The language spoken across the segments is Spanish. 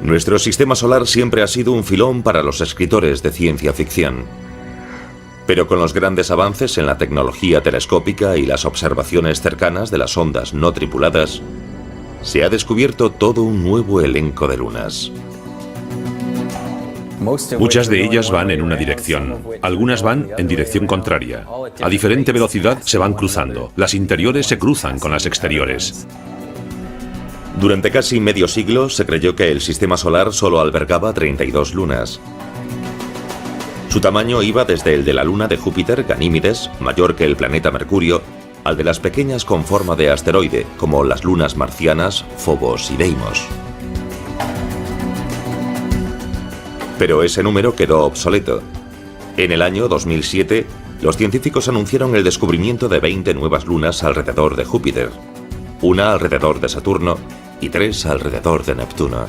Nuestro sistema solar siempre ha sido un filón para los escritores de ciencia ficción. Pero con los grandes avances en la tecnología telescópica y las observaciones cercanas de las ondas no tripuladas, se ha descubierto todo un nuevo elenco de lunas. Muchas de ellas van en una dirección, algunas van en dirección contraria. A diferente velocidad se van cruzando, las interiores se cruzan con las exteriores. Durante casi medio siglo se creyó que el sistema solar solo albergaba 32 lunas. Su tamaño iba desde el de la luna de Júpiter, Ganímedes, mayor que el planeta Mercurio, al de las pequeñas con forma de asteroide, como las lunas marcianas Phobos y Deimos. Pero ese número quedó obsoleto. En el año 2007, los científicos anunciaron el descubrimiento de 20 nuevas lunas alrededor de Júpiter, una alrededor de Saturno y 3 alrededor de Neptuno.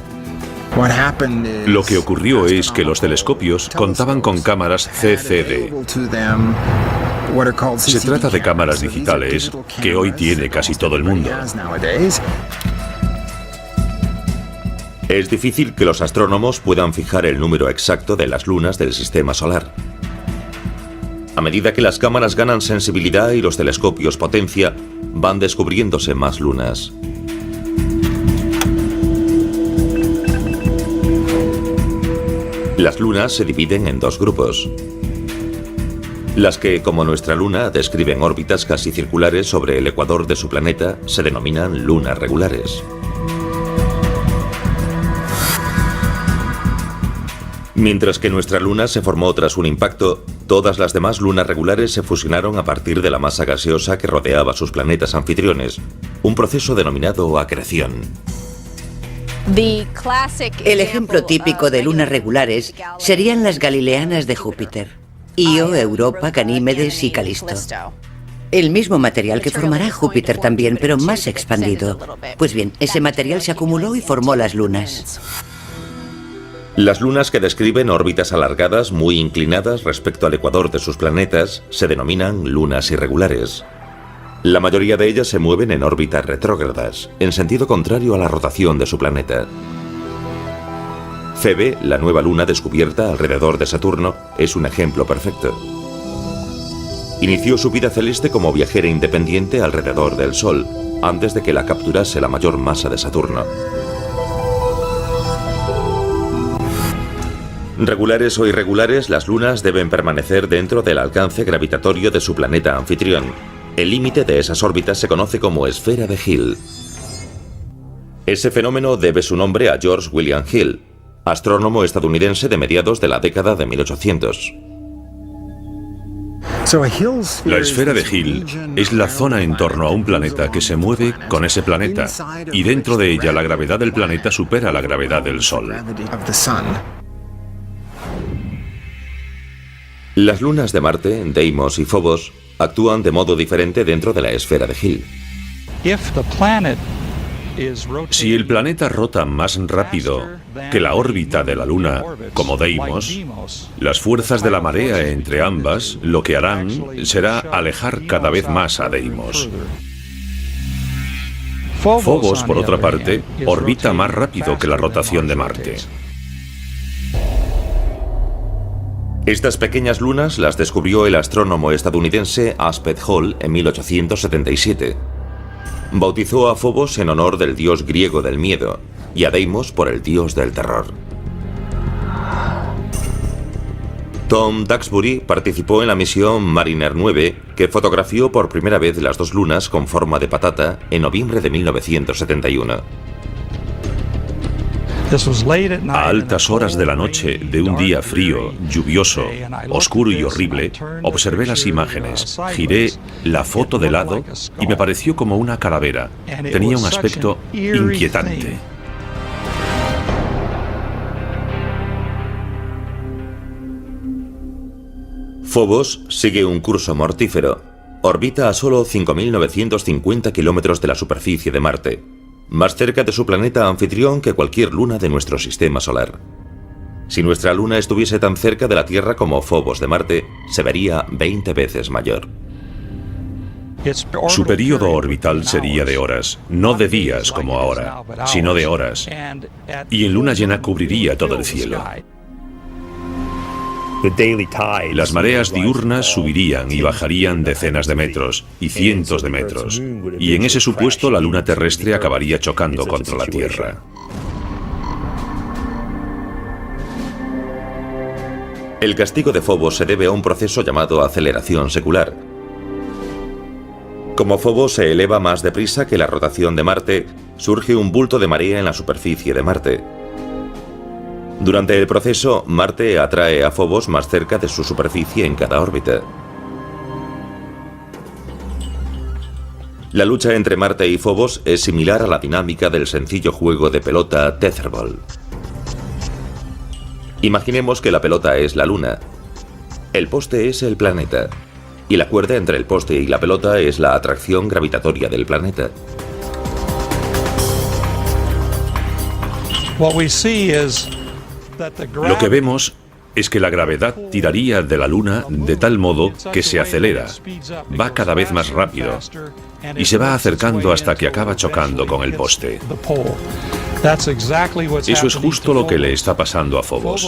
Lo que ocurrió es que los telescopios contaban con cámaras CCD. Se trata de cámaras digitales que hoy tiene casi todo el mundo. Es difícil que los astrónomos puedan fijar el número exacto de las lunas del sistema solar. A medida que las cámaras ganan sensibilidad y los telescopios potencia, van descubriéndose más lunas. Las lunas se dividen en dos grupos. Las que, como nuestra luna, describen órbitas casi circulares sobre el ecuador de su planeta, se denominan lunas regulares. Mientras que nuestra luna se formó tras un impacto, todas las demás lunas regulares se fusionaron a partir de la masa gaseosa que rodeaba sus planetas anfitriones, un proceso denominado acreción. El ejemplo típico de lunas regulares serían las galileanas de Júpiter: Io, Europa, Ganímedes y Calisto. El mismo material que formará Júpiter también, pero más expandido. Pues bien, ese material se acumuló y formó las lunas. Las lunas que describen órbitas alargadas muy inclinadas respecto al ecuador de sus planetas se denominan lunas irregulares. La mayoría de ellas se mueven en órbitas retrógradas, en sentido contrario a la rotación de su planeta. Febe, la nueva luna descubierta alrededor de Saturno, es un ejemplo perfecto. Inició su vida celeste como viajera independiente alrededor del Sol, antes de que la capturase la mayor masa de Saturno. Regulares o irregulares, las lunas deben permanecer dentro del alcance gravitatorio de su planeta anfitrión. El límite de esas órbitas se conoce como esfera de Hill. Ese fenómeno debe su nombre a George William Hill, astrónomo estadounidense de mediados de la década de 1800. La esfera de Hill es la zona en torno a un planeta que se mueve con ese planeta, y dentro de ella la gravedad del planeta supera la gravedad del Sol. Las lunas de Marte, Deimos y Phobos, actúan de modo diferente dentro de la esfera de Hill. Si el planeta rota más rápido que la órbita de la Luna, como Deimos, las fuerzas de la marea entre ambas lo que harán será alejar cada vez más a Deimos. Phobos, por otra parte, orbita más rápido que la rotación de Marte. Estas pequeñas lunas las descubrió el astrónomo estadounidense Aspet Hall en 1877. Bautizó a Phobos en honor del dios griego del miedo y a Deimos por el dios del terror. Tom Duxbury participó en la misión Mariner 9, que fotografió por primera vez las dos lunas con forma de patata en noviembre de 1971. A altas horas de la noche de un día frío, lluvioso, oscuro y horrible, observé las imágenes, giré la foto de lado y me pareció como una calavera. Tenía un aspecto inquietante. Phobos sigue un curso mortífero. Orbita a solo 5.950 kilómetros de la superficie de Marte, más cerca de su planeta anfitrión que cualquier luna de nuestro sistema solar. Si nuestra luna estuviese tan cerca de la Tierra como Phobos de Marte, se vería 20 veces mayor. Su período orbital sería de horas, no de días como ahora, sino de horas. Y en luna llena cubriría todo el cielo. Las mareas diurnas subirían y bajarían decenas de metros y cientos de metros, y en ese supuesto la luna terrestre acabaría chocando contra la Tierra. El castigo de Phobos se debe a un proceso llamado aceleración secular. Como Phobos se eleva más deprisa que la rotación de Marte, surge un bulto de marea en la superficie de Marte. Durante el proceso, Marte atrae a Phobos más cerca de su superficie en cada órbita. La lucha entre Marte y Phobos es similar a la dinámica del sencillo juego de pelota Tetherball. Imaginemos que la pelota es la Luna, el poste es el planeta, y la cuerda entre el poste y la pelota es la atracción gravitatoria del planeta. Lo que vemos es que la gravedad tiraría de la Luna de tal modo que se acelera, va cada vez más rápido y se va acercando hasta que acaba chocando con el poste. Eso es justo lo que le está pasando a Phobos.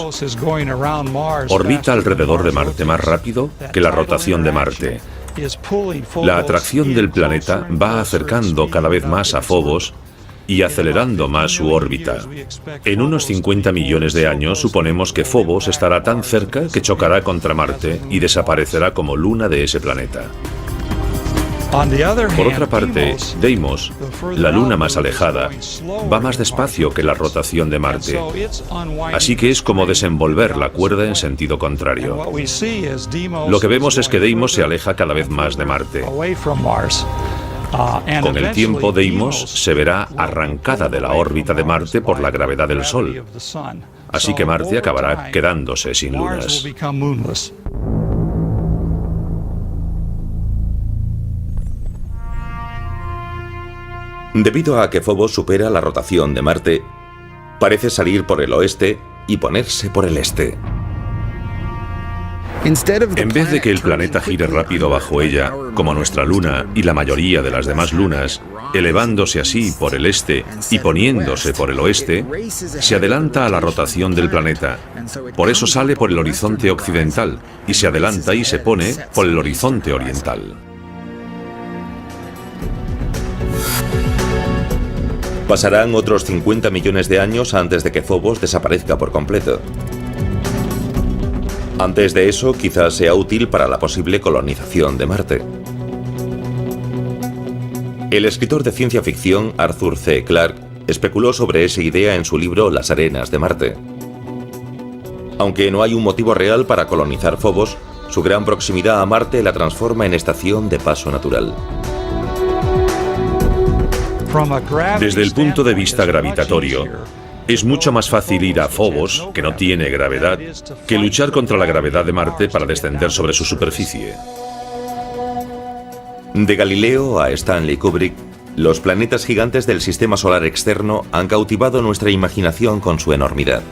Orbita alrededor de Marte más rápido que la rotación de Marte. La atracción del planeta va acercando cada vez más a Phobos y acelerando más su órbita. En unos 50 millones de años suponemos que Phobos estará tan cerca que chocará contra Marte y desaparecerá como luna de ese planeta. Por otra parte, Deimos, la luna más alejada, va más despacio que la rotación de Marte, así que es como desenvolver la cuerda en sentido contrario. Lo que vemos es que Deimos se aleja cada vez más de Marte. Con el tiempo, Deimos se verá arrancada de la órbita de Marte por la gravedad del Sol, así que Marte acabará quedándose sin lunas. Debido a que Phobos supera la rotación de Marte, parece salir por el oeste y ponerse por el este. En vez de que el planeta gire rápido bajo ella, como nuestra luna y la mayoría de las demás lunas, elevándose así por el este y poniéndose por el oeste, se adelanta a la rotación del planeta. Por eso sale por el horizonte occidental y se adelanta y se pone por el horizonte oriental. Pasarán otros 50 millones de años antes de que Phobos desaparezca por completo. Antes de eso, quizás sea útil para la posible colonización de Marte. El escritor de ciencia ficción Arthur C. Clarke especuló sobre esa idea en su libro Las arenas de Marte. Aunque no hay un motivo real para colonizar Phobos, su gran proximidad a Marte la transforma en estación de paso natural. Desde el punto de vista gravitatorio, es mucho más fácil ir a Phobos, que no tiene gravedad, que luchar contra la gravedad de Marte para descender sobre su superficie. De Galileo a Stanley Kubrick, los planetas gigantes del sistema solar externo han cautivado nuestra imaginación con su enormidad.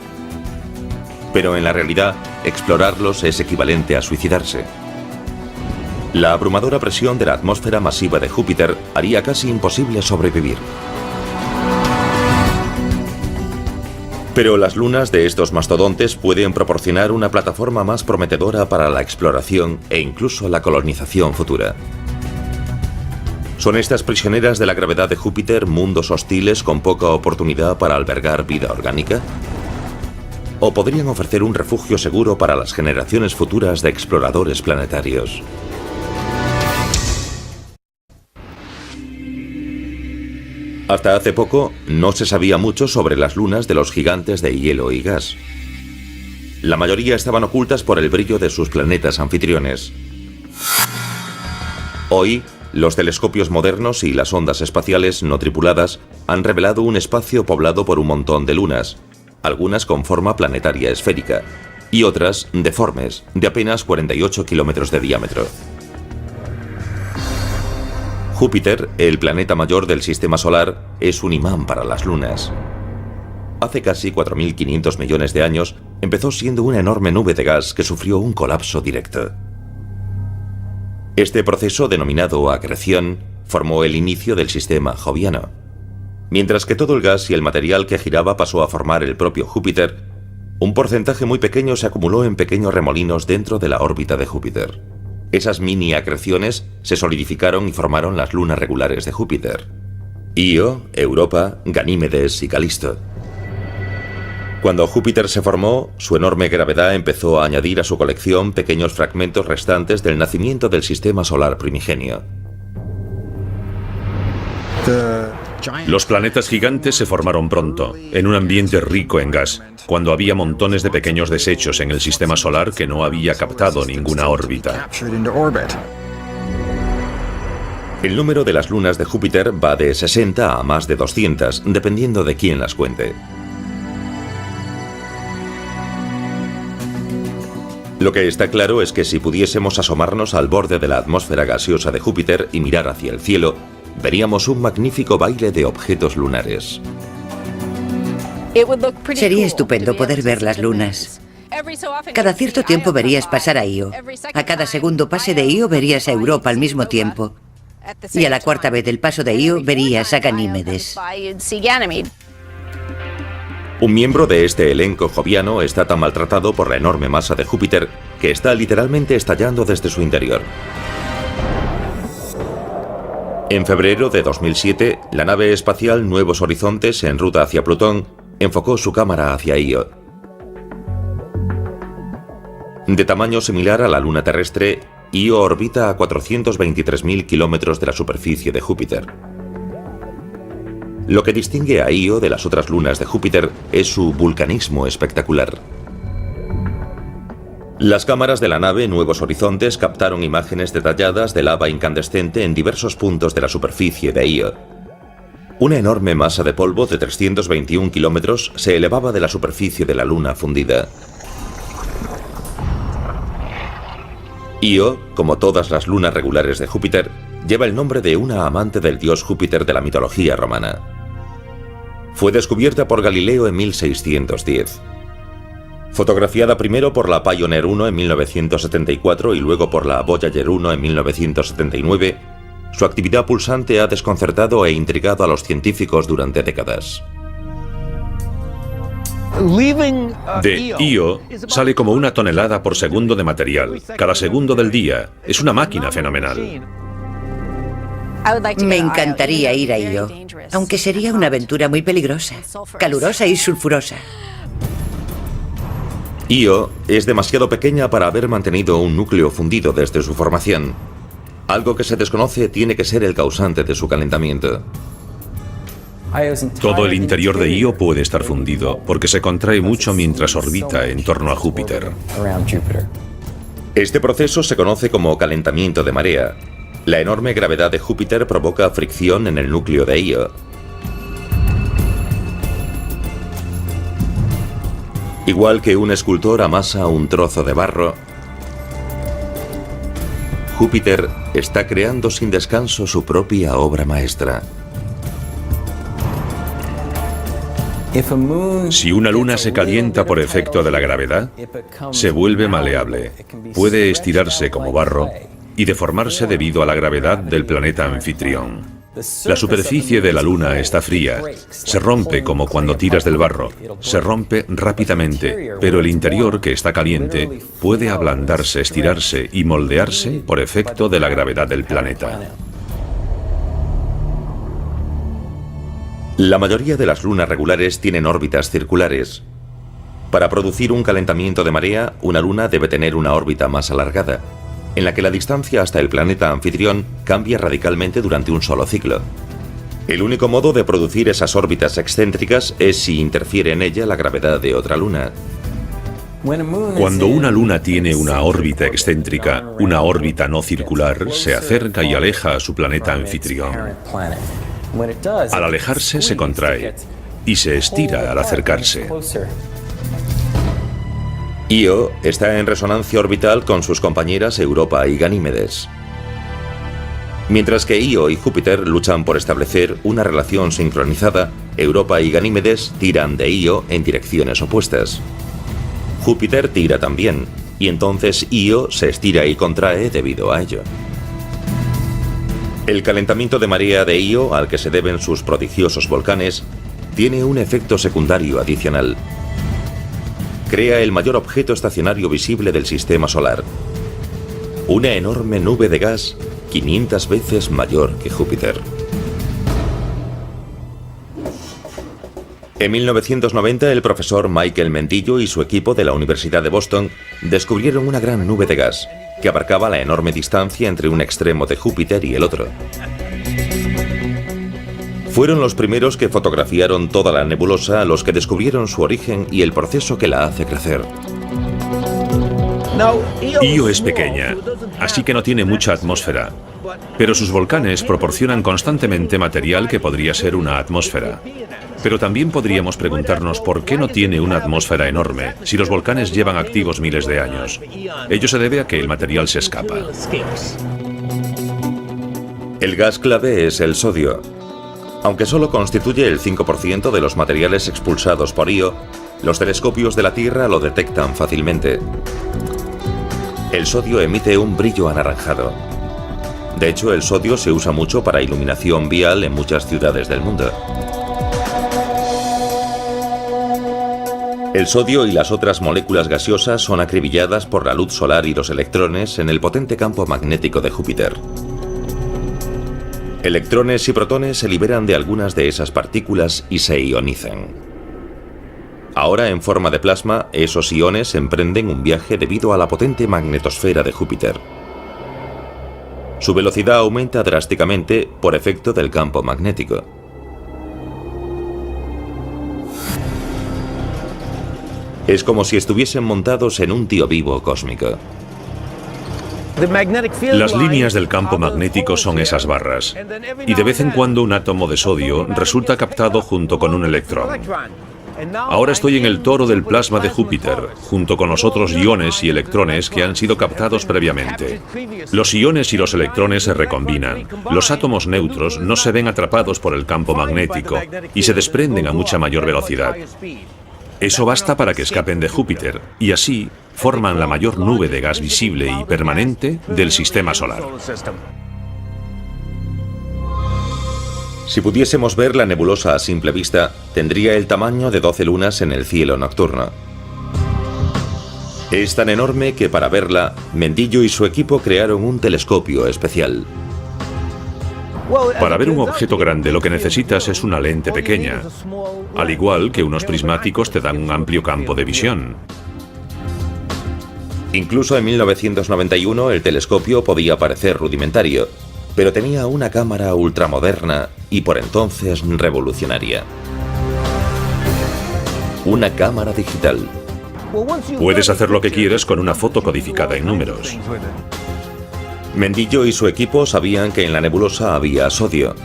Pero en la realidad, explorarlos es equivalente a suicidarse. La abrumadora presión de la atmósfera masiva de Júpiter haría casi imposible sobrevivir. Pero las lunas de estos mastodontes pueden proporcionar una plataforma más prometedora para la exploración e incluso la colonización futura. ¿Son estas prisioneras de la gravedad de Júpiter mundos hostiles con poca oportunidad para albergar vida orgánica? ¿O podrían ofrecer un refugio seguro para las generaciones futuras de exploradores planetarios? Hasta hace poco, no se sabía mucho sobre las lunas de los gigantes de hielo y gas. La mayoría estaban ocultas por el brillo de sus planetas anfitriones. Hoy, los telescopios modernos y las ondas espaciales no tripuladas han revelado un espacio poblado por un montón de lunas, algunas con forma planetaria esférica, y otras deformes, de apenas 48 kilómetros de diámetro. Júpiter, el planeta mayor del sistema solar, es un imán para las lunas. Hace casi 4.500 millones de años, empezó siendo una enorme nube de gas que sufrió un colapso directo. Este proceso, denominado acreción, formó el inicio del sistema joviano. Mientras que todo el gas y el material que giraba pasó a formar el propio Júpiter, un porcentaje muy pequeño se acumuló en pequeños remolinos dentro de la órbita de Júpiter. Esas mini acreciones se solidificaron y formaron las lunas regulares de Júpiter: Io, Europa, Ganímedes y Calisto. Cuando Júpiter se formó, su enorme gravedad empezó a añadir a su colección pequeños fragmentos restantes del nacimiento del sistema solar primigenio. Los planetas gigantes se formaron pronto, en un ambiente rico en gas, cuando había montones de pequeños desechos en el sistema solar que no había captado ninguna órbita. El número de las lunas de Júpiter va de 60 a más de 200, dependiendo de quién las cuente. Lo que está claro es que si pudiésemos asomarnos al borde de la atmósfera gaseosa de Júpiter y mirar hacia el cielo, veríamos un magnífico baile de objetos lunares. Sería estupendo poder ver las lunas. Cada cierto tiempo verías pasar a Io. A cada segundo pase de Io verías a Europa al mismo tiempo. Y a la cuarta vez del paso de Io verías a Ganímedes. Un miembro de este elenco joviano está tan maltratado por la enorme masa de Júpiter que está literalmente estallando desde su interior. En febrero de 2007, la nave espacial Nuevos Horizontes, en ruta hacia Plutón, enfocó su cámara hacia Io. De tamaño similar a la Luna terrestre, Io orbita a 423.000 kilómetros de la superficie de Júpiter. Lo que distingue a Io de las otras lunas de Júpiter es su vulcanismo espectacular. Las cámaras de la nave Nuevos Horizontes captaron imágenes detalladas de lava incandescente en diversos puntos de la superficie de Io. Una enorme masa de polvo de 321 kilómetros se elevaba de la superficie de la luna fundida. Io, como todas las lunas regulares de Júpiter, lleva el nombre de una amante del dios Júpiter de la mitología romana. Fue descubierta por Galileo en 1610. Fotografiada primero por la Pioneer 1 en 1974 y luego por la Voyager 1 en 1979, su actividad pulsante ha desconcertado e intrigado a los científicos durante décadas. De Io sale como 1 tonelada por segundo de material, cada segundo del día. Es una máquina fenomenal. Me encantaría ir a Io, aunque sería una aventura muy peligrosa, calurosa y sulfurosa. Io es demasiado pequeña para haber mantenido un núcleo fundido desde su formación. Algo que se desconoce tiene que ser el causante de su calentamiento. Todo el interior de Io puede estar fundido, porque se contrae mucho mientras orbita en torno a Júpiter. Este proceso se conoce como calentamiento de marea. La enorme gravedad de Júpiter provoca fricción en el núcleo de Io. Igual que un escultor amasa un trozo de barro, Júpiter está creando sin descanso su propia obra maestra. Si una luna se calienta por efecto de la gravedad, se vuelve maleable, puede estirarse como barro y deformarse debido a la gravedad del planeta anfitrión. La superficie de la luna está fría, se rompe como cuando tiras del barro, se rompe rápidamente, pero el interior, que está caliente, puede ablandarse, estirarse y moldearse por efecto de la gravedad del planeta. La mayoría de las lunas regulares tienen órbitas circulares. Para producir un calentamiento de marea, una luna debe tener una órbita más alargada, en la que la distancia hasta el planeta anfitrión cambia radicalmente durante un solo ciclo. El único modo de producir esas órbitas excéntricas es si interfiere en ella la gravedad de otra luna. Cuando una luna tiene una órbita excéntrica, una órbita no circular, se acerca y aleja a su planeta anfitrión. Al alejarse se contrae y se estira al acercarse. Io está en resonancia orbital con sus compañeras Europa y Ganímedes. Mientras que Io y Júpiter luchan por establecer una relación sincronizada, Europa y Ganímedes tiran de Io en direcciones opuestas. Júpiter tira también, y entonces Io se estira y contrae debido a ello. El calentamiento de marea de Io, al que se deben sus prodigiosos volcanes, tiene un efecto secundario adicional. Crea el mayor objeto estacionario visible del sistema solar. Una enorme nube de gas 500 veces mayor que Júpiter. En 1990, el profesor Michael Mendillo y su equipo de la Universidad de Boston descubrieron una gran nube de gas que abarcaba la enorme distancia entre un extremo de Júpiter y el otro. Fueron los primeros que fotografiaron toda la nebulosa los que descubrieron su origen y el proceso que la hace crecer. Io es pequeña, así que no tiene mucha atmósfera, pero sus volcanes proporcionan constantemente material que podría ser una atmósfera. Pero también podríamos preguntarnos por qué no tiene una atmósfera enorme si los volcanes llevan activos miles de años. Ello se debe a que el material se escapa. El gas clave es el sodio. Aunque solo constituye el 5% de los materiales expulsados por Io, los telescopios de la Tierra lo detectan fácilmente. El sodio emite un brillo anaranjado. De hecho, el sodio se usa mucho para iluminación vial en muchas ciudades del mundo. El sodio y las otras moléculas gaseosas son acribilladas por la luz solar y los electrones en el potente campo magnético de Júpiter. Electrones y protones se liberan de algunas de esas partículas y se ionizan. Ahora, en forma de plasma, esos iones emprenden un viaje debido a la potente magnetosfera de Júpiter. Su velocidad aumenta drásticamente por efecto del campo magnético. Es como si estuviesen montados en un tío vivo cósmico. Las líneas del campo magnético son esas barras, y de vez en cuando un átomo de sodio resulta captado junto con un electrón. Ahora estoy en el toro del plasma de Júpiter, junto con los otros iones y electrones que han sido captados previamente. Los iones y los electrones se recombinan. Los átomos neutros no se ven atrapados por el campo magnético y se desprenden a mucha mayor velocidad. Eso basta para que escapen de Júpiter, y así forman la mayor nube de gas visible y permanente del sistema solar. Si pudiésemos ver la nebulosa a simple vista, tendría el tamaño de 12 lunas en el cielo nocturno. Es tan enorme que para verla, Mendillo y su equipo crearon un telescopio especial. Para ver un objeto grande lo que necesitas es una lente pequeña, al igual que unos prismáticos te dan un amplio campo de visión. Incluso en 1991 el telescopio podía parecer rudimentario, pero tenía una cámara ultramoderna y por entonces revolucionaria. Una cámara digital. Puedes hacer lo que quieras con una foto codificada en números. Mendillo y su equipo sabían que en la nebulosa había sodio.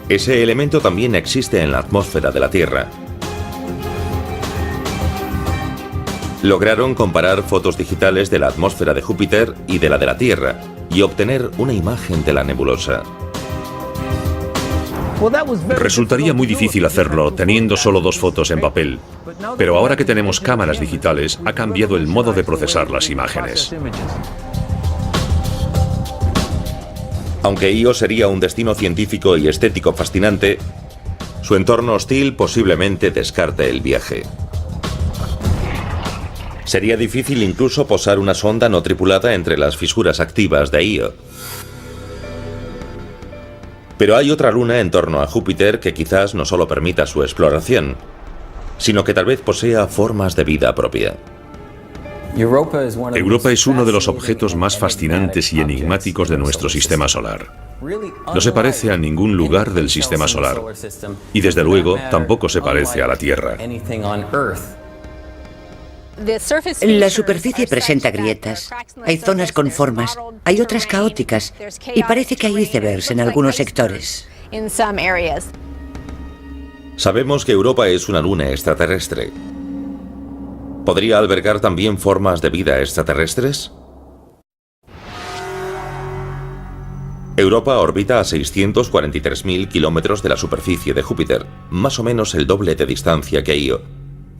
Ese elemento también existe en la atmósfera de la Tierra. Lograron comparar fotos digitales de la atmósfera de Júpiter y de la Tierra y obtener una imagen de la nebulosa. Resultaría muy difícil hacerlo teniendo solo 2 fotos en papel, pero ahora que tenemos cámaras digitales ha cambiado el modo de procesar las imágenes. Aunque Io sería un destino científico y estético fascinante, su entorno hostil posiblemente descarte el viaje. Sería difícil incluso posar una sonda no tripulada entre las fisuras activas de Io. Pero hay otra luna en torno a Júpiter que quizás no solo permita su exploración, sino que tal vez posea formas de vida propia. Europa es uno de los objetos más fascinantes y enigmáticos de nuestro sistema solar. No se parece a ningún lugar del sistema solar, y desde luego tampoco se parece a la Tierra. La superficie presenta grietas, hay zonas con formas, hay otras caóticas y parece que hay icebergs en algunos sectores. Sabemos que Europa es una luna extraterrestre. ¿Podría albergar también formas de vida extraterrestres? Europa orbita a 643.000 kilómetros de la superficie de Júpiter, más o menos el doble de distancia que Io.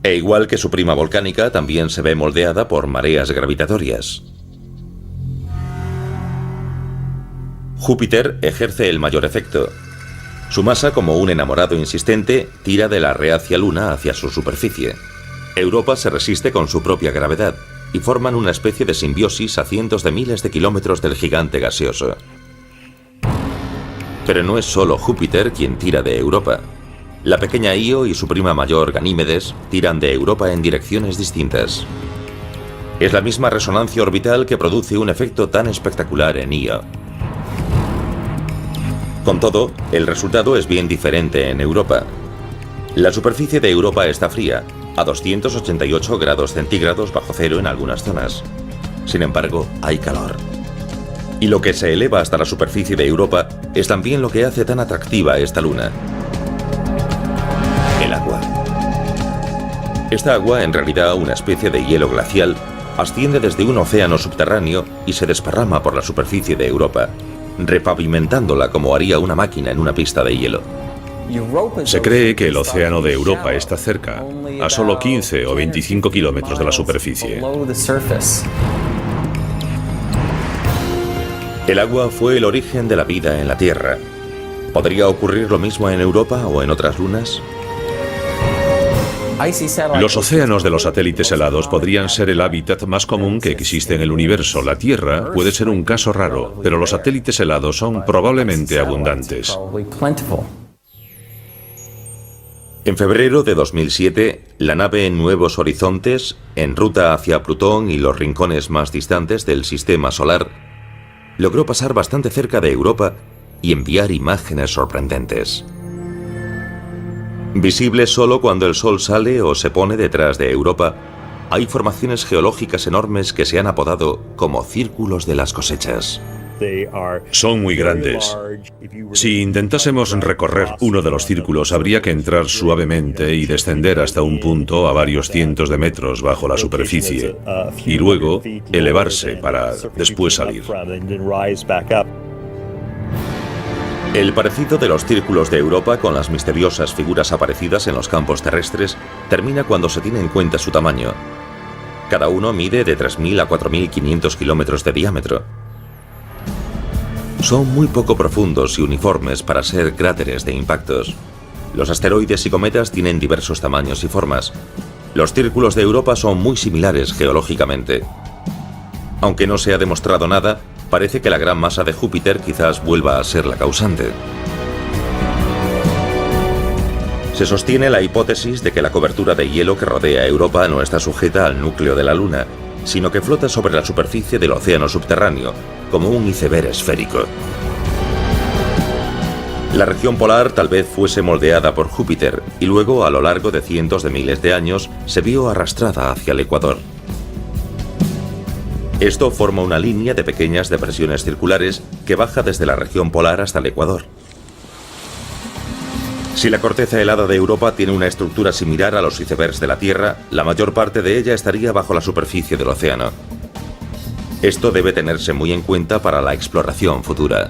E igual que su prima volcánica, también se ve moldeada por mareas gravitatorias. Júpiter ejerce el mayor efecto. Su masa, como un enamorado insistente, tira de la reacia Luna hacia su superficie. Europa se resiste con su propia gravedad y forman una especie de simbiosis a cientos de miles de kilómetros del gigante gaseoso. Pero no es solo Júpiter quien tira de Europa. La pequeña Io y su prima mayor Ganímedes tiran de Europa en direcciones distintas. Es la misma resonancia orbital que produce un efecto tan espectacular en Io. Con todo, el resultado es bien diferente en Europa. La superficie de Europa está fría, a 288 grados centígrados bajo cero en algunas zonas. Sin embargo, hay calor. Y lo que se eleva hasta la superficie de Europa es también lo que hace tan atractiva esta luna. El agua. Esta agua, en realidad una especie de hielo glacial, asciende desde un océano subterráneo y se desparrama por la superficie de Europa, repavimentándola como haría una máquina en una pista de hielo. Se cree que el océano de Europa está cerca, a solo 15 o 25 kilómetros de la superficie. El agua fue el origen de la vida en la Tierra. ¿Podría ocurrir lo mismo en Europa o en otras lunas? Los océanos de los satélites helados podrían ser el hábitat más común que existe en el universo. La Tierra puede ser un caso raro, pero los satélites helados son probablemente abundantes. En febrero de 2007, la nave Nuevos Horizontes, en ruta hacia Plutón y los rincones más distantes del Sistema Solar, logró pasar bastante cerca de Europa y enviar imágenes sorprendentes. Visible solo cuando el Sol sale o se pone detrás de Europa, hay formaciones geológicas enormes que se han apodado como círculos de las cosechas. Son muy grandes. Si intentásemos recorrer uno de los círculos, habría que entrar suavemente y descender hasta un punto a varios cientos de metros bajo la superficie, y luego elevarse para después salir. El parecido de los círculos de Europa con las misteriosas figuras aparecidas en los campos terrestres termina cuando se tiene en cuenta su tamaño. Cada uno mide de 3.000 a 4.500 kilómetros de diámetro. Son muy poco profundos y uniformes para ser cráteres de impactos. Los asteroides y cometas tienen diversos tamaños y formas. Los círculos de Europa son muy similares geológicamente. Aunque no se ha demostrado nada, parece que la gran masa de Júpiter quizás vuelva a ser la causante. Se sostiene la hipótesis de que la cobertura de hielo que rodea Europa no está sujeta al núcleo de la Luna, sino que flota sobre la superficie del océano subterráneo, como un iceberg esférico. La región polar tal vez fuese moldeada por Júpiter y luego, a lo largo de cientos de miles de años, se vio arrastrada hacia el ecuador. Esto forma una línea de pequeñas depresiones circulares que baja desde la región polar hasta el ecuador. Si la corteza helada de Europa tiene una estructura similar a los icebergs de la Tierra, la mayor parte de ella estaría bajo la superficie del océano. Esto debe tenerse muy en cuenta para la exploración futura.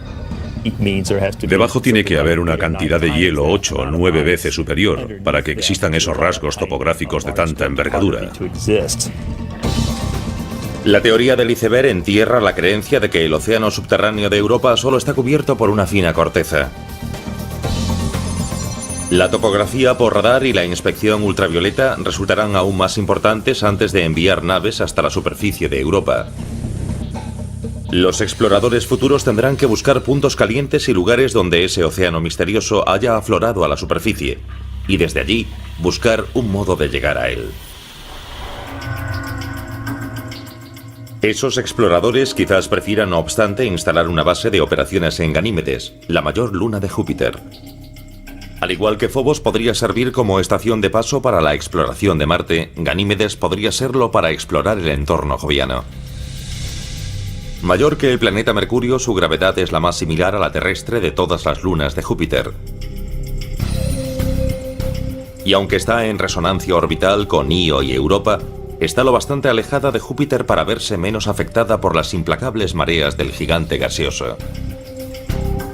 Debajo tiene que haber una cantidad de hielo 8 o 9 veces superior para que existan esos rasgos topográficos de tanta envergadura. La teoría del iceberg entierra la creencia de que el océano subterráneo de Europa solo está cubierto por una fina corteza. La topografía por radar y la inspección ultravioleta resultarán aún más importantes antes de enviar naves hasta la superficie de Europa. Los exploradores futuros tendrán que buscar puntos calientes y lugares donde ese océano misterioso haya aflorado a la superficie, y desde allí buscar un modo de llegar a él. Esos exploradores quizás prefieran, no obstante, instalar una base de operaciones en Ganímedes, la mayor luna de Júpiter. Al igual que Phobos podría servir como estación de paso para la exploración de Marte, Ganímedes podría serlo para explorar el entorno joviano. Mayor que el planeta Mercurio, su gravedad es la más similar a la terrestre de todas las lunas de Júpiter. Y aunque está en resonancia orbital con Io y Europa, está lo bastante alejada de Júpiter para verse menos afectada por las implacables mareas del gigante gaseoso.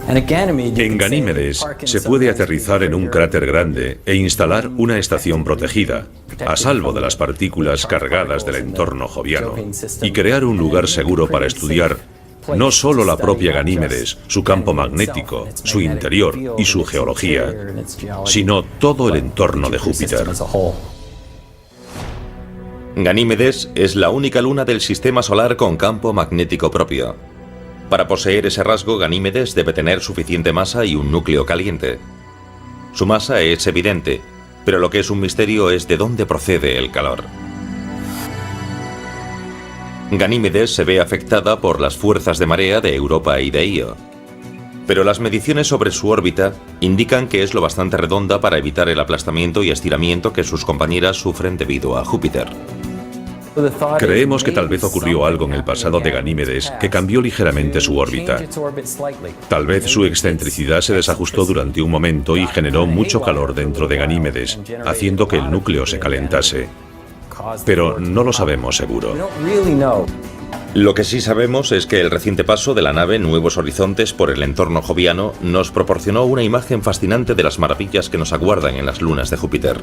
En Ganímedes se puede aterrizar en un cráter grande e instalar una estación protegida, a salvo de las partículas cargadas del entorno joviano, y crear un lugar seguro para estudiar No solo la propia Ganímedes, su campo magnético, su interior y su geología, sino todo el entorno de Júpiter. Ganímedes es la única luna del sistema solar con campo magnético propio. Para poseer ese rasgo, Ganímedes debe tener suficiente masa y un núcleo caliente. Su masa es evidente, pero lo que es un misterio es de dónde procede el calor. Ganímedes se ve afectada por las fuerzas de marea de Europa y de Io. Pero las mediciones sobre su órbita indican que es lo bastante redonda para evitar el aplastamiento y estiramiento que sus compañeras sufren debido a Júpiter. Creemos que tal vez ocurrió algo en el pasado de Ganímedes que cambió ligeramente su órbita. Tal vez su excentricidad se desajustó durante un momento y generó mucho calor dentro de Ganímedes, haciendo que el núcleo se calentase. Pero no lo sabemos seguro. Lo que sí sabemos es que el reciente paso de la nave Nuevos Horizontes por el entorno joviano nos proporcionó una imagen fascinante de las maravillas que nos aguardan en las lunas de Júpiter.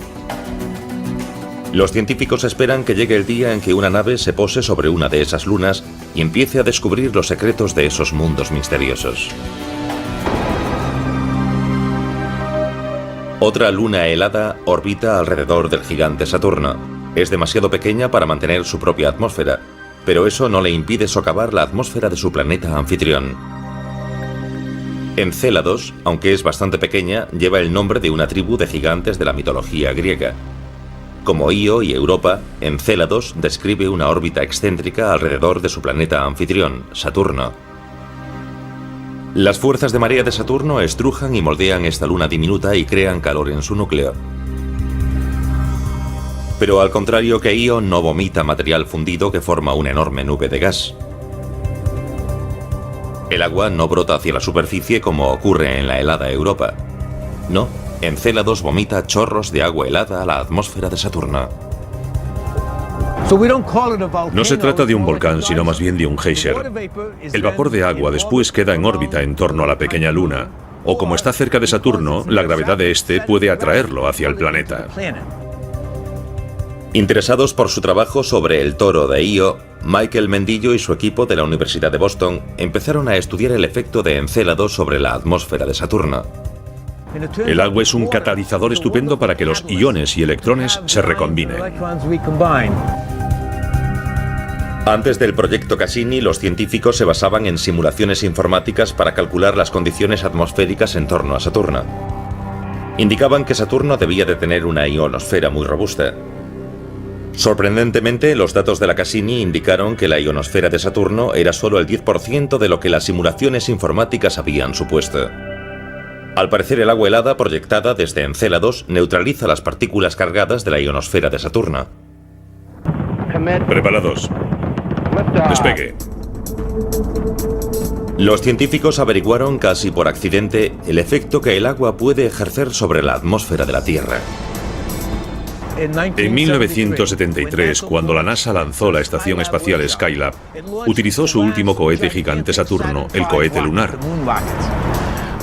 Los científicos esperan que llegue el día en que una nave se pose sobre una de esas lunas y empiece a descubrir los secretos de esos mundos misteriosos. Otra luna helada orbita alrededor del gigante Saturno. Es demasiado pequeña para mantener su propia atmósfera, pero eso no le impide socavar la atmósfera de su planeta anfitrión. Encélados, aunque es bastante pequeña, lleva el nombre de una tribu de gigantes de la mitología griega. Como Io y Europa, Encélados describe una órbita excéntrica alrededor de su planeta anfitrión, Saturno. Las fuerzas de marea de Saturno estrujan y moldean esta luna diminuta y crean calor en su núcleo. Pero al contrario que Io, no vomita material fundido que forma una enorme nube de gas. El agua no brota hacia la superficie como ocurre en la helada Europa. No, Encélados vomita chorros de agua helada a la atmósfera de Saturno. No se trata de un volcán, sino más bien de un geyser. El vapor de agua después queda en órbita en torno a la pequeña luna, o como está cerca de Saturno, la gravedad de este puede atraerlo hacia el planeta. Interesados por su trabajo sobre el toro de Io, Michael Mendillo y su equipo de la Universidad de Boston empezaron a estudiar el efecto de Encélados sobre la atmósfera de Saturno. El agua es un catalizador estupendo para que los iones y electrones se recombinen. Antes del proyecto Cassini, los científicos se basaban en simulaciones informáticas para calcular las condiciones atmosféricas en torno a Saturno. Indicaban que Saturno debía de tener una ionosfera muy robusta. Sorprendentemente, los datos de la Cassini indicaron que la ionosfera de Saturno era solo el 10% de lo que las simulaciones informáticas habían supuesto. Al parecer, el agua helada proyectada desde Encélados neutraliza las partículas cargadas de la ionosfera de Saturno. Preparados. Despegue. Los científicos averiguaron casi por accidente el efecto que el agua puede ejercer sobre la atmósfera de la Tierra. En 1973, cuando la NASA lanzó la estación espacial Skylab, utilizó su último cohete gigante Saturno, el cohete lunar.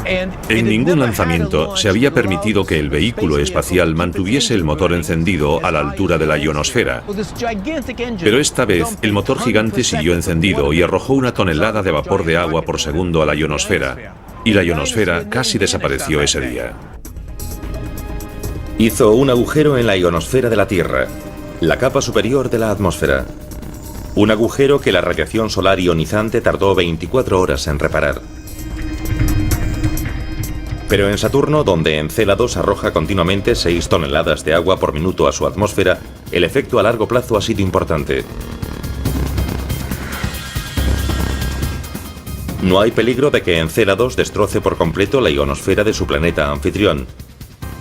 En ningún lanzamiento se había permitido que el vehículo espacial mantuviese el motor encendido a la altura de la ionosfera. Pero esta vez el motor gigante siguió encendido y arrojó una tonelada de vapor de agua por segundo a la ionosfera, y la ionosfera casi desapareció ese día. Hizo un agujero en la ionosfera de la Tierra, la capa superior de la atmósfera. Un agujero que la radiación solar ionizante tardó 24 horas en reparar. Pero en Saturno, donde Encélados arroja continuamente 6 toneladas de agua por minuto a su atmósfera, el efecto a largo plazo ha sido importante. No hay peligro de que Encélados destroce por completo la ionosfera de su planeta anfitrión.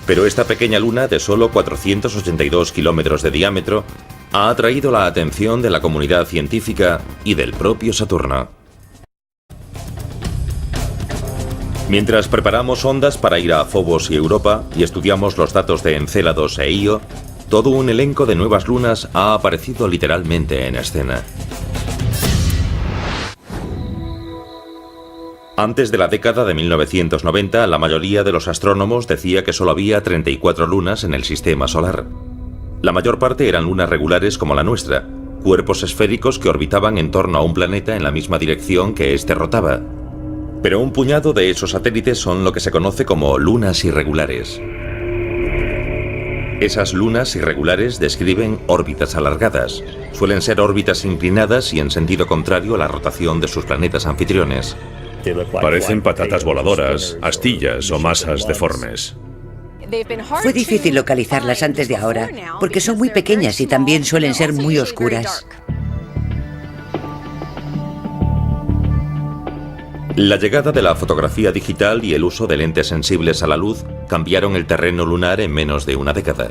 Pero esta pequeña luna de solo 482 kilómetros de diámetro ha atraído la atención de la comunidad científica y del propio Saturno. Mientras preparamos ondas para ir a Phobos y Europa y estudiamos los datos de Encélados e Io, todo un elenco de nuevas lunas ha aparecido literalmente en escena. Antes de la década de 1990, la mayoría de los astrónomos decía que solo había 34 lunas en el sistema solar. La mayor parte eran lunas regulares como la nuestra, cuerpos esféricos que orbitaban en torno a un planeta en la misma dirección que éste rotaba. Pero un puñado de esos satélites son lo que se conoce como lunas irregulares. Esas lunas irregulares describen órbitas alargadas. Suelen ser órbitas inclinadas y en sentido contrario a la rotación de sus planetas anfitriones. Parecen patatas voladoras, astillas o masas deformes. Fue difícil localizarlas antes de ahora, porque son muy pequeñas y también suelen ser muy oscuras. La llegada de la fotografía digital y el uso de lentes sensibles a la luz cambiaron el terreno lunar en menos de una década.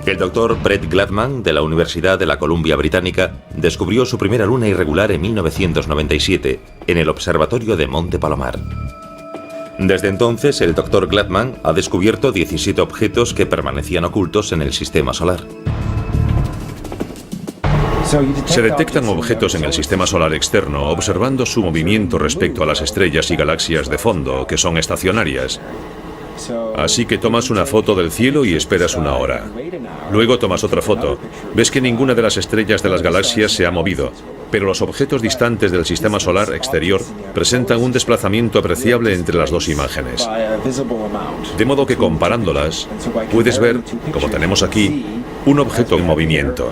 El doctor Brett Gladman, de la Universidad de la Columbia Británica, descubrió su primera luna irregular en 1997, en el observatorio de Monte Palomar. Desde entonces, el doctor Gladman ha descubierto 17 objetos que permanecían ocultos en el sistema solar. Se detectan objetos en el sistema solar externo observando su movimiento respecto a las estrellas y galaxias de fondo, que son estacionarias. Así que tomas una foto del cielo y esperas una hora. Luego tomas otra foto. Ves que ninguna de las estrellas de las galaxias se ha movido, pero los objetos distantes del sistema solar exterior presentan un desplazamiento apreciable entre las dos imágenes. De modo que comparándolas, puedes ver, como tenemos aquí, un objeto en movimiento.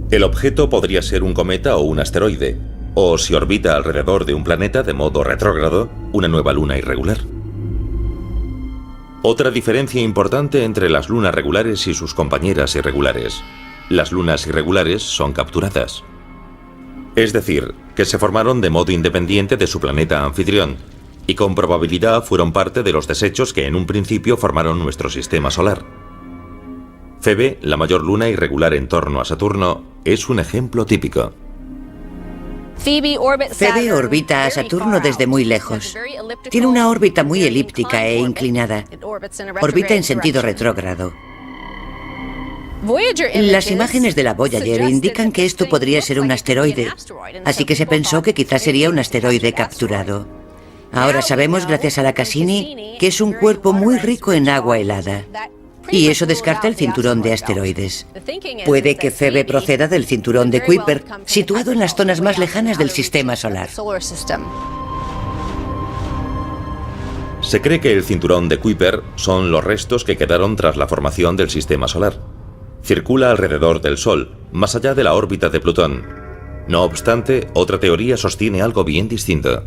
El objeto podría ser un cometa o un asteroide, o si orbita alrededor de un planeta de modo retrógrado, una nueva luna irregular. Otra diferencia importante entre las lunas regulares y sus compañeras irregulares. Las lunas irregulares son capturadas. Es decir, que se formaron de modo independiente de su planeta anfitrión, y con probabilidad fueron parte de los desechos que en un principio formaron nuestro sistema solar. Febe, la mayor luna irregular en torno a Saturno, es un ejemplo típico. Febe orbita a Saturno desde muy lejos. Tiene una órbita muy elíptica e inclinada. Orbita en sentido retrógrado. Las imágenes de la Voyager indican que esto podría ser un asteroide, así que se pensó que quizás sería un asteroide capturado. Ahora sabemos, gracias a la Cassini, que es un cuerpo muy rico en agua helada. Y eso descarta el cinturón de asteroides. Puede que Febe proceda del cinturón de Kuiper, situado en las zonas más lejanas del sistema solar. Se cree que el cinturón de Kuiper son los restos que quedaron tras la formación del sistema solar. Circula alrededor del Sol, más allá de la órbita de Plutón. No obstante, otra teoría sostiene algo bien distinto.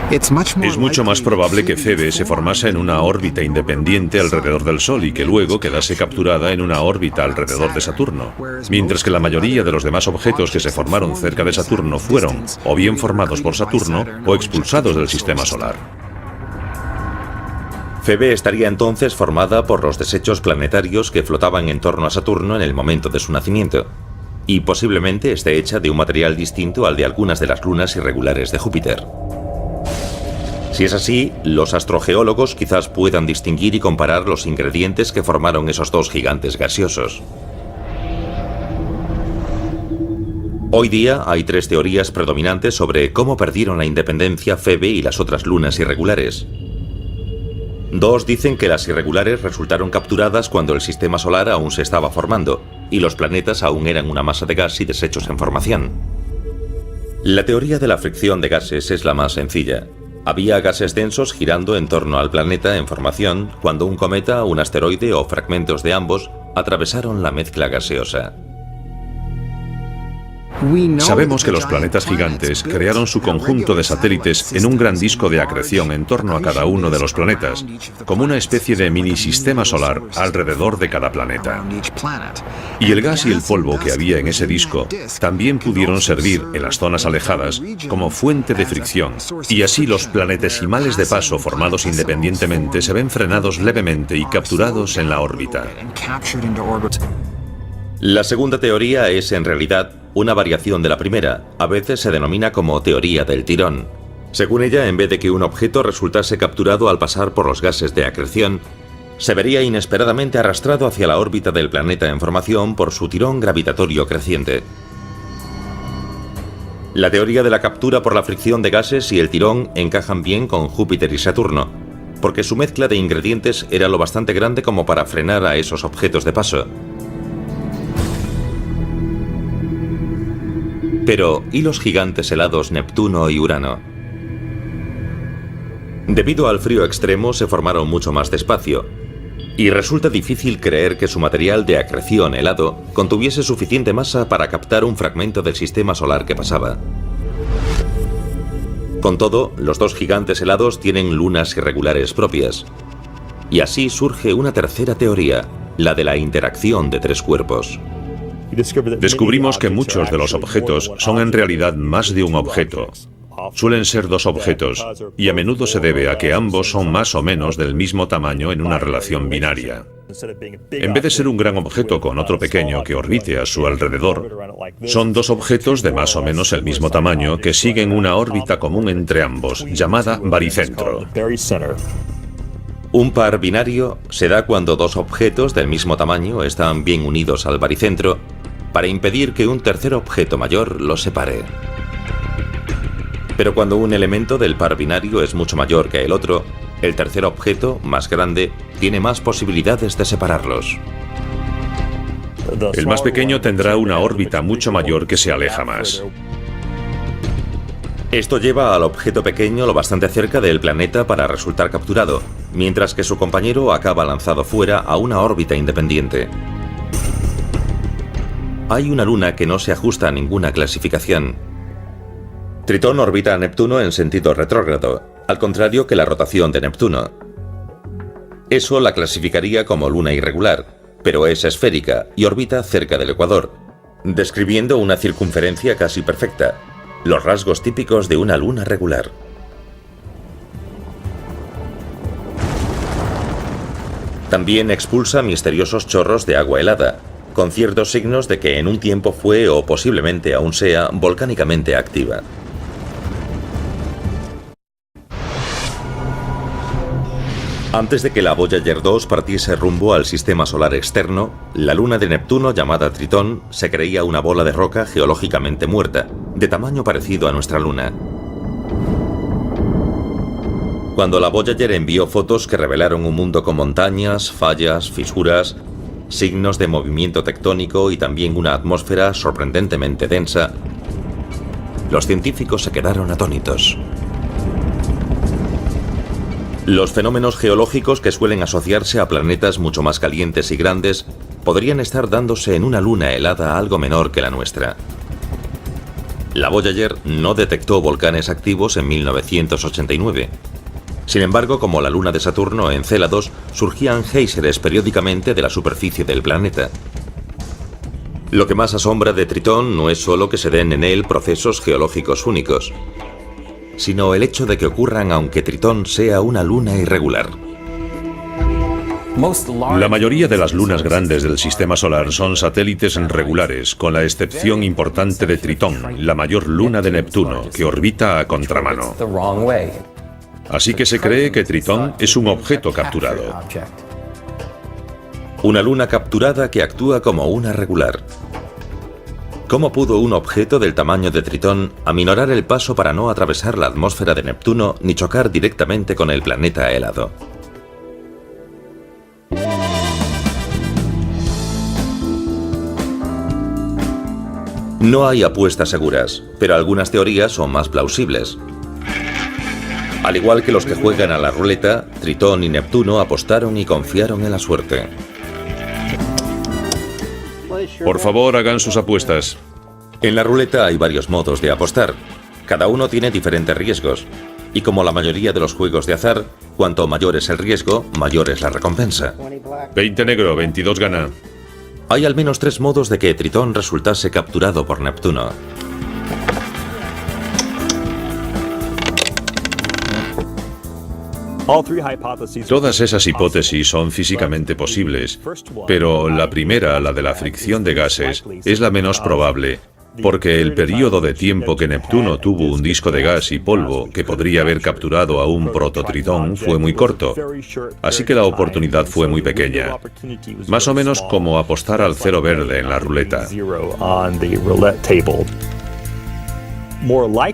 Es mucho más probable que Febe se formase en una órbita independiente alrededor del Sol y que luego quedase capturada en una órbita alrededor de Saturno, mientras que la mayoría de los demás objetos que se formaron cerca de Saturno fueron o bien formados por Saturno o expulsados del sistema solar. Febe estaría entonces formada por los desechos planetarios que flotaban en torno a Saturno en el momento de su nacimiento, y posiblemente esté hecha de un material distinto al de algunas de las lunas irregulares de Júpiter. Si es así, los astrogeólogos quizás puedan distinguir y comparar los ingredientes que formaron esos dos gigantes gaseosos. Hoy día hay tres teorías predominantes sobre cómo perdieron la independencia Febe y las otras lunas irregulares. Dos dicen que las irregulares resultaron capturadas cuando el sistema solar aún se estaba formando y los planetas aún eran una masa de gas y desechos en formación. La teoría de la fricción de gases es la más sencilla. Había gases densos girando en torno al planeta en formación cuando un cometa, un asteroide o fragmentos de ambos atravesaron la mezcla gaseosa. Sabemos que los planetas gigantes crearon su conjunto de satélites en un gran disco de acreción en torno a cada uno de los planetas, como una especie de mini sistema solar alrededor de cada planeta. Y el gas y el polvo que había en ese disco también pudieron servir en las zonas alejadas como fuente de fricción, y así los planetesimales de paso formados independientemente se ven frenados levemente y capturados en la órbita. La segunda teoría es en realidad una variación de la primera, a veces se denomina como teoría del tirón. Según ella, en vez de que un objeto resultase capturado al pasar por los gases de acreción, se vería inesperadamente arrastrado hacia la órbita del planeta en formación por su tirón gravitatorio creciente. La teoría de la captura por la fricción de gases y el tirón encajan bien con Júpiter y Saturno, porque su mezcla de ingredientes era lo bastante grande como para frenar a esos objetos de paso. Pero, ¿y los gigantes helados Neptuno y Urano? Debido al frío extremo se formaron mucho más despacio, y resulta difícil creer que su material de acreción helado contuviese suficiente masa para captar un fragmento del sistema solar que pasaba. Con todo, los dos gigantes helados tienen lunas irregulares propias. Y así surge una tercera teoría, la de la interacción de tres cuerpos. Descubrimos que muchos de los objetos son en realidad más de un objeto. Suelen ser dos objetos, y a menudo se debe a que ambos son más o menos del mismo tamaño en una relación binaria. En vez de ser un gran objeto con otro pequeño que orbite a su alrededor, son dos objetos de más o menos el mismo tamaño que siguen una órbita común entre ambos, llamada baricentro. Un par binario se da cuando dos objetos del mismo tamaño están bien unidos al baricentro para impedir que un tercer objeto mayor los separe. Pero cuando un elemento del par binario es mucho mayor que el otro, el tercer objeto, más grande, tiene más posibilidades de separarlos. El más pequeño tendrá una órbita mucho mayor que se aleja más. Esto lleva al objeto pequeño lo bastante cerca del planeta para resultar capturado, mientras que su compañero acaba lanzado fuera a una órbita independiente. Hay una luna que no se ajusta a ninguna clasificación. Tritón orbita a Neptuno en sentido retrógrado, al contrario que la rotación de Neptuno. Eso la clasificaría como luna irregular, pero es esférica y orbita cerca del ecuador, describiendo una circunferencia casi perfecta, los rasgos típicos de una luna regular. También expulsa misteriosos chorros de agua helada, con ciertos signos de que en un tiempo fue o posiblemente aún sea volcánicamente activa. Antes de que la Voyager 2 partiese rumbo al sistema solar externo, la luna de Neptuno, llamada Tritón, se creía una bola de roca geológicamente muerta, de tamaño parecido a nuestra luna. Cuando la Voyager envió fotos que revelaron un mundo con montañas, fallas, fisuras, signos de movimiento tectónico y también una atmósfera sorprendentemente densa, los científicos se quedaron atónitos. Los fenómenos geológicos que suelen asociarse a planetas mucho más calientes y grandes podrían estar dándose en una luna helada algo menor que la nuestra. La Voyager no detectó volcanes activos en 1989. Sin embargo, como la luna de Saturno, Encélados, surgían géiseres periódicamente de la superficie del planeta. Lo que más asombra de Tritón no es solo que se den en él procesos geológicos únicos, sino el hecho de que ocurran aunque Tritón sea una luna irregular. La mayoría de las lunas grandes del sistema solar son satélites regulares, con la excepción importante de Tritón, la mayor luna de Neptuno, que orbita a contramano. Así que se cree que Tritón es un objeto capturado. Una luna capturada que actúa como una regular. ¿Cómo pudo un objeto del tamaño de Tritón aminorar el paso para no atravesar la atmósfera de Neptuno ni chocar directamente con el planeta helado? No hay apuestas seguras, pero algunas teorías son más plausibles. Al igual que los que juegan a la ruleta, Tritón y Neptuno apostaron y confiaron en la suerte. Por favor, hagan sus apuestas. En la ruleta hay varios modos de apostar. Cada uno tiene diferentes riesgos. Y como la mayoría de los juegos de azar, cuanto mayor es el riesgo, mayor es la recompensa. 20 negro, 22 gana. Hay al menos 3 modos de que Tritón resultase capturado por Neptuno. Todas esas hipótesis son físicamente posibles, pero la primera, la de la fricción de gases, es la menos probable, porque el periodo de tiempo que Neptuno tuvo un disco de gas y polvo que podría haber capturado a un prototritón fue muy corto, así que la oportunidad fue muy pequeña, más o menos como apostar al cero verde en la ruleta.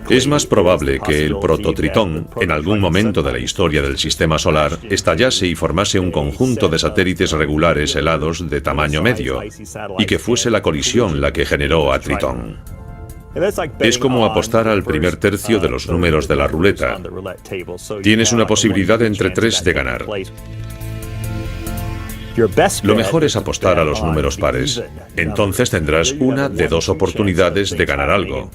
Es más probable que el prototritón, en algún momento de la historia del sistema solar, estallase y formase un conjunto de satélites regulares helados de tamaño medio, y que fuese la colisión la que generó a Tritón. Es como apostar al primer tercio de los números de la ruleta. Tienes una posibilidad entre 3 de ganar. Lo mejor es apostar a los números pares. Entonces tendrás una de 2 oportunidades de ganar algo.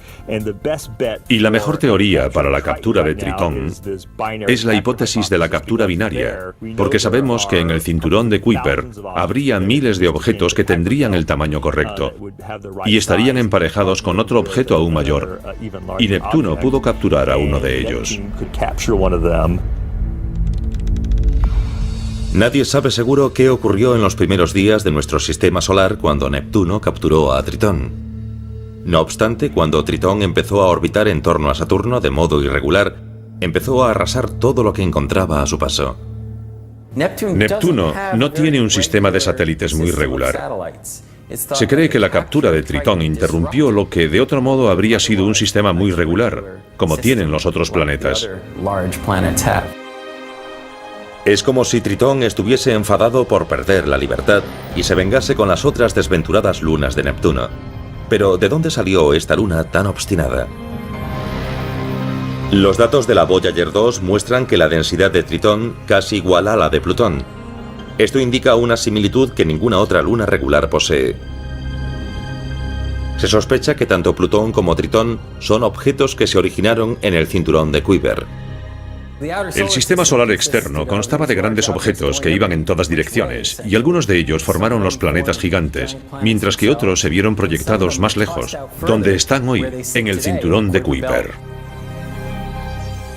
Y la mejor teoría para la captura de Tritón es la hipótesis de la captura binaria, porque sabemos que en el cinturón de Kuiper habría miles de objetos que tendrían el tamaño correcto y estarían emparejados con otro objeto aún mayor. Y Neptuno pudo capturar a uno de ellos. Nadie sabe seguro qué ocurrió en los primeros días de nuestro sistema solar cuando Neptuno capturó a Tritón. No obstante, cuando Tritón empezó a orbitar en torno a Saturno de modo irregular, empezó a arrasar todo lo que encontraba a su paso. Neptuno no tiene un sistema de satélites muy regular. Se cree que la captura de Tritón interrumpió lo que de otro modo habría sido un sistema muy regular, como tienen los otros planetas. Es como si Tritón estuviese enfadado por perder la libertad y se vengase con las otras desventuradas lunas de Neptuno. Pero ¿de dónde salió esta luna tan obstinada? Los datos de la Voyager 2 muestran que la densidad de Tritón casi iguala a la de Plutón. Esto indica una similitud que ninguna otra luna regular posee. Se sospecha que tanto Plutón como Tritón son objetos que se originaron en el cinturón de Kuiper. El sistema solar externo constaba de grandes objetos que iban en todas direcciones, y algunos de ellos formaron los planetas gigantes, mientras que otros se vieron proyectados más lejos, donde están hoy, en el cinturón de Kuiper.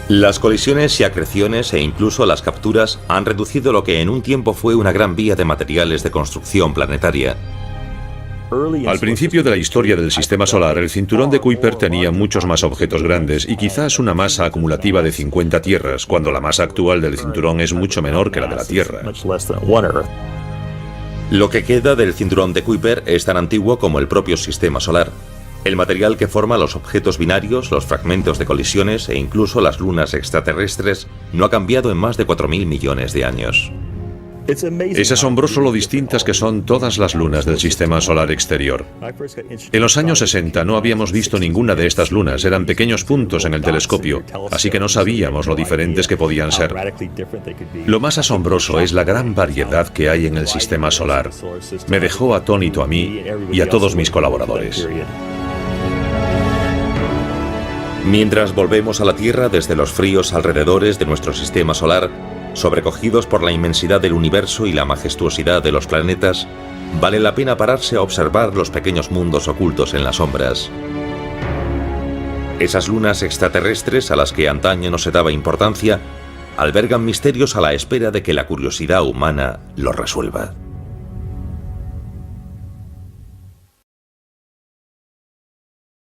Las colisiones y acreciones e incluso las capturas han reducido lo que en un tiempo fue una gran vía de materiales de construcción planetaria. Al principio de la historia del sistema solar, el cinturón de Kuiper tenía muchos más objetos grandes y quizás una masa acumulativa de 50 tierras, cuando la masa actual del cinturón es mucho menor que la de la Tierra. Lo que queda del cinturón de Kuiper es tan antiguo como el propio sistema solar. El material que forma los objetos binarios, los fragmentos de colisiones e incluso las lunas extraterrestres no ha cambiado en más de 4.000 millones de años. Es asombroso lo distintas que son todas las lunas del sistema solar exterior. En los años 60 no habíamos visto ninguna de estas lunas, eran pequeños puntos en el telescopio, así que no sabíamos lo diferentes que podían ser. Lo más asombroso es la gran variedad que hay en el sistema solar. Me dejó atónito a mí y a todos mis colaboradores. Mientras volvemos a la Tierra desde los fríos alrededores de nuestro sistema solar, sobrecogidos por la inmensidad del universo y la majestuosidad de los planetas, vale la pena pararse a observar los pequeños mundos ocultos en las sombras. Esas lunas extraterrestres a las que antaño no se daba importancia, albergan misterios a la espera de que la curiosidad humana los resuelva.